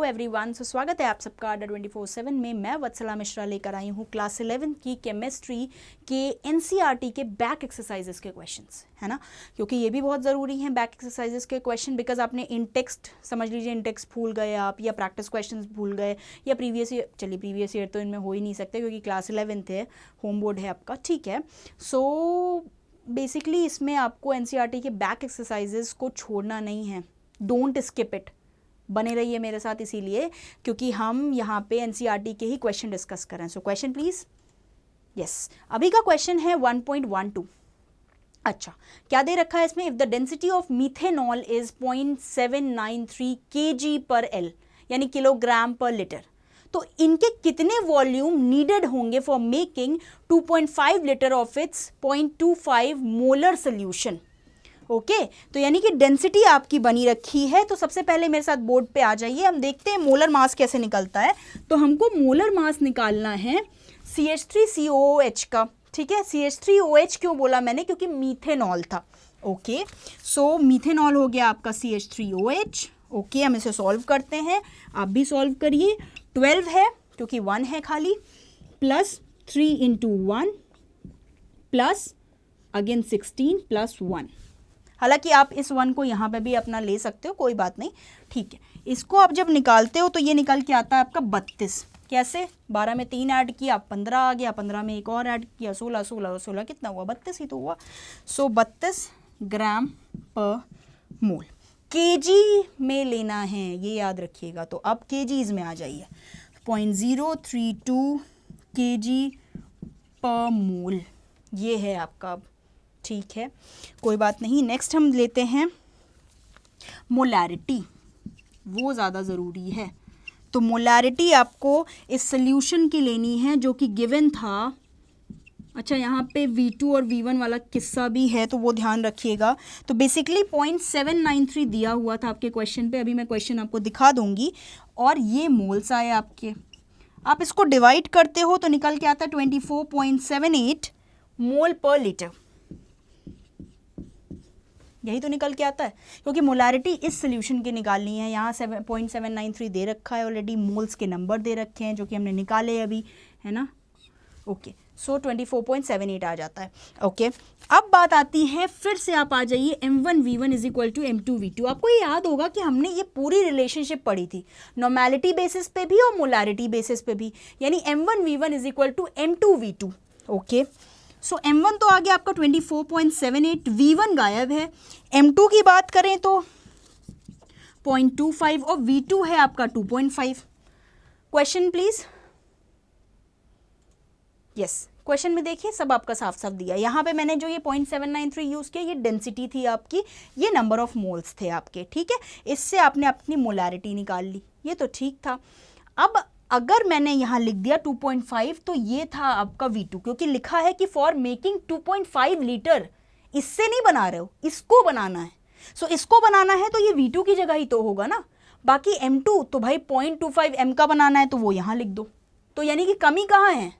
Everyone, सो स्वागत है आप सबका Adda247 में। मैं वत्सला मिश्रा लेकर आई हूँ क्लास 11 की केमिस्ट्री के NCERT के बैक एक्सरसाइजेस के क्वेश्चंस, है ना, क्योंकि ये भी बहुत ज़रूरी हैं बैक एक्सरसाइजेस के क्वेश्चन, बिकॉज आपने इन टेक्स्ट समझ लीजिए, इन टेक्स्ट भूल गए आप, या प्रैक्टिस क्वेश्चंस भूल गए, या प्रीवियस ईयर, चलिए प्रीवियस ईयर तो इनमें हो ही नहीं सकते क्योंकि क्लास 11 है, होम बोर्ड है आपका, ठीक है। सो बेसिकली इसमें आपको NCERT के बैक एक्सरसाइजेस को छोड़ना नहीं है, डोंट स्किप इट, बने रहिए मेरे साथ, इसीलिए क्योंकि हम यहाँ पे NCERT के ही क्वेश्चन डिस्कस कर रहे हैं। So question please. यस, अभी का क्वेश्चन है 1.12। अच्छा, क्या दे रखा है इसमें? If the density of methanol is 0.793 kg/L, यानी किलोग्राम पर लीटर, तो इनके कितने वॉल्यूम नीडेड होंगे for making 2.5 litre of its 0.25 molar solution. Okay, तो यानी कि डेंसिटी आपकी बनी रखी है। तो सबसे पहले मेरे साथ बोर्ड पे आ जाइए, हम देखते हैं मोलर मास कैसे निकलता है। तो हमको मोलर मास निकालना है CH3COOH का, ठीक है। CH3OH क्यों बोला मैंने? क्योंकि मीथेनॉल था। ओके, सो मीथेनॉल हो गया आपका CH3OH। ओके, हम इसे सॉल्व करते हैं, आप भी सॉल्व करिए। 12 है क्योंकि 1 है खाली, प्लस 3 × 1 प्लस अगेन 16 प्लस 1। हालांकि आप इस 1 को यहाँ पे भी अपना ले सकते हो, कोई बात नहीं, ठीक है। इसको आप जब निकालते हो तो ये निकल के आता है आपका 32। कैसे? 12 में 3 ऐड किया, 15 आ गया, 15 में एक और ऐड किया, 16, 16 और 16 कितना हुआ? 32 ही तो हुआ। सो 32 ग्राम पर मोल। केजी में लेना है, ये याद रखिएगा। तो अब केजीज में आ जाइए, 0.032 kg पर मोल, ये है आपका। ठीक है, कोई बात नहीं। नेक्स्ट हम लेते हैं मोलैरिटी, वो ज़्यादा ज़रूरी है। तो मोलैरिटी आपको इस सॉल्यूशन की लेनी है जो कि गिवन था। अच्छा, यहाँ पे V2 और V1 वाला किस्सा भी है, तो वो ध्यान रखिएगा। तो बेसिकली 0.793 दिया हुआ था आपके क्वेश्चन पे, अभी मैं क्वेश्चन आपको दिखा दूंगी। और ये मोल्स आए आपके, आप इसको डिवाइड करते हो तो निकल के आता है 24.78 मोल पर लीटर। यही तो निकल के आता है, क्योंकि मोलैरिटी इस सोल्यूशन की निकालनी है। यहाँ 0.793 दे रखा है ऑलरेडी, मोल्स के नंबर दे रखे हैं जो कि हमने निकाले अभी, है ना। ओके, सो 24.78 आ जाता है। ओके, अब बात आती है, फिर से आप आ जाइए M1V1 = M2V2। आपको ये याद होगा कि हमने ये पूरी रिलेशनशिप पढ़ी थी, नॉर्मेलिटी बेसिस पे भी और मोलैरिटी बेसिस पे भी, यानी M1V1 = M2V2। ओके, सो M1 तो आ गया आपका 24.78, V1 गायब है। M2 की बात करें तो 0.25 और V2 है आपका 2.5। Question please. यस, क्वेश्चन में देखिए सब आपका साफ साफ दिया। यहाँ पे मैंने जो ये 0.793 यूज़ किया, ये डेंसिटी थी आपकी, ये नंबर ऑफ मोल्स थे आपके, ठीक है। इससे आपने अपनी मोलैरिटी निकाल ली, ये तो ठीक था। अब अगर मैंने यहाँ लिख दिया 2.5, तो ये था आपका V2, क्योंकि लिखा है कि फॉर मेकिंग 2.5 लीटर, इससे नहीं बना रहे हो, इसको बनाना है। सो इसको बनाना है तो ये V2 की जगह ही तो होगा ना। बाकी M2 तो भाई 0.25 M का बनाना है, तो वो यहाँ लिख दो। तो यानी कि कमी कहाँ है?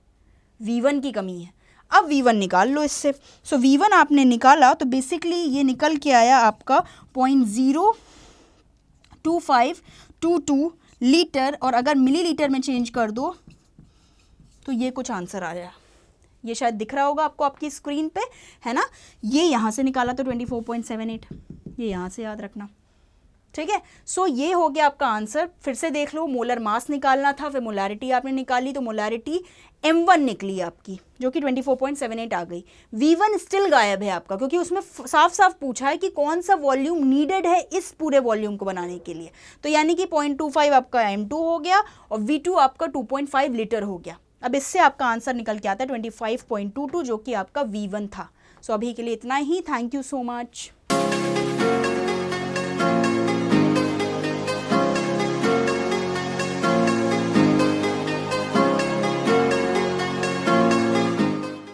V1 की कमी है। अब V1 निकाल लो इससे। सो V1 आपने निकाला तो बेसिकली ये निकल के आया आपका 0.02522 लीटर, और अगर मिलीलीटर में चेंज कर दो तो ये कुछ आंसर आ जाए। ये शायद दिख रहा होगा आपको आपकी स्क्रीन पे, है ना। ये यहाँ से निकाला तो 24.78, ये यहाँ से याद रखना, ठीक है। सो ये हो गया आपका आंसर। फिर से देख लो, मोलर मास निकालना था, फिर मोलैरिटी आपने निकाली, तो मोलैरिटी M1 निकली आपकी, जो कि 24.78 आ गई। V1 स्टिल गायब है आपका, क्योंकि उसमें साफ साफ पूछा है कि कौन सा वॉल्यूम नीडेड है इस पूरे वॉल्यूम को बनाने के लिए। तो यानी कि 0.25 आपका M2 हो गया और V2 आपका 2.5 लीटर हो गया। अब इससे आपका आंसर निकल के आता है 25.22, जो कि आपका V1 था। सो अभी के लिए इतना ही। Thank you so much.